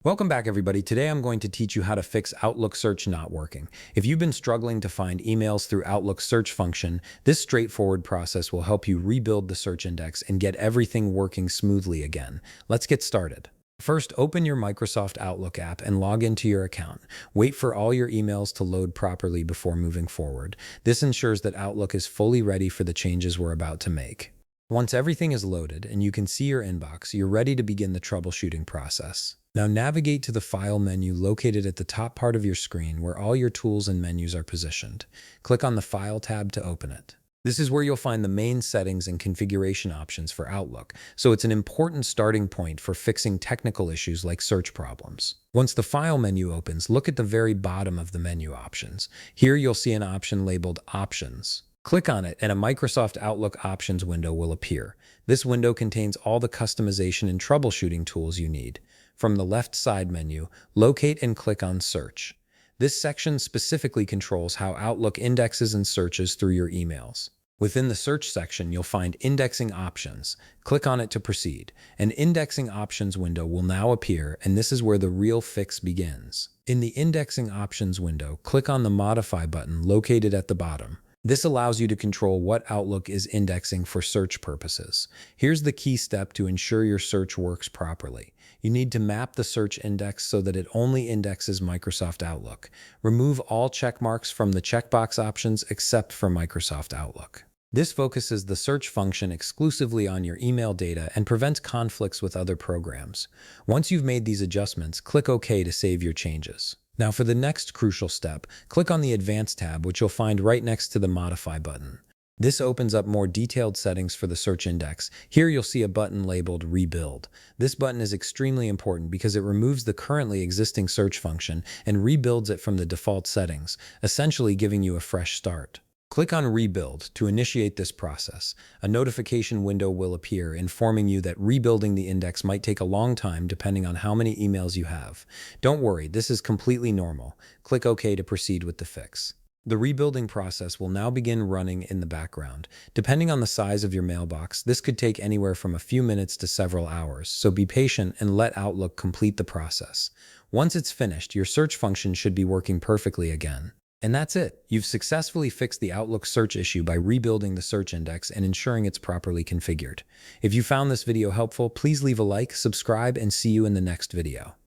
Welcome back, everybody. Today I'm going to teach you how to fix Outlook search not working. If you've been struggling to find emails through Outlook search function, this straightforward process will help you rebuild the search index and get everything working smoothly again. Let's get started. First, open your Microsoft Outlook app and log into your account. Wait for all your emails to load properly before moving forward. This ensures that Outlook is fully ready for the changes we're about to make. Once everything is loaded and you can see your inbox, you're ready to begin the troubleshooting process. Now navigate to the File menu located at the top part of your screen where all your tools and menus are positioned. Click on the File tab to open it. This is where you'll find the main settings and configuration options for Outlook, so it's an important starting point for fixing technical issues like search problems. Once the File menu opens, look at the very bottom of the menu options. Here you'll see an option labeled Options. Click on it and a Microsoft Outlook Options window will appear. This window contains all the customization and troubleshooting tools you need. From the left side menu, locate and click on Search. This section specifically controls how Outlook indexes and searches through your emails. Within the Search section, you'll find Indexing Options. Click on it to proceed. An Indexing Options window will now appear, and this is where the real fix begins. In the Indexing Options window, click on the Modify button located at the bottom. This allows you to control what Outlook is indexing for search purposes. Here's the key step to ensure your search works properly. You need to map the search index so that it only indexes Microsoft Outlook. Remove all check marks from the checkbox options except for Microsoft Outlook. This focuses the search function exclusively on your email data and prevents conflicts with other programs. Once you've made these adjustments, click OK to save your changes. Now for the next crucial step, click on the Advanced tab, which you'll find right next to the Modify button. This opens up more detailed settings for the search index. Here you'll see a button labeled Rebuild. This button is extremely important because it removes the currently existing search function and rebuilds it from the default settings, essentially giving you a fresh start. Click on Rebuild to initiate this process. A notification window will appear informing you that rebuilding the index might take a long time depending on how many emails you have. Don't worry, this is completely normal. Click OK to proceed with the fix. The rebuilding process will now begin running in the background. Depending on the size of your mailbox, this could take anywhere from a few minutes to several hours, so be patient and let Outlook complete the process. Once it's finished, your search function should be working perfectly again. And that's it. You've successfully fixed the Outlook search issue by rebuilding the search index and ensuring it's properly configured. If you found this video helpful, please leave a like, subscribe, and see you in the next video.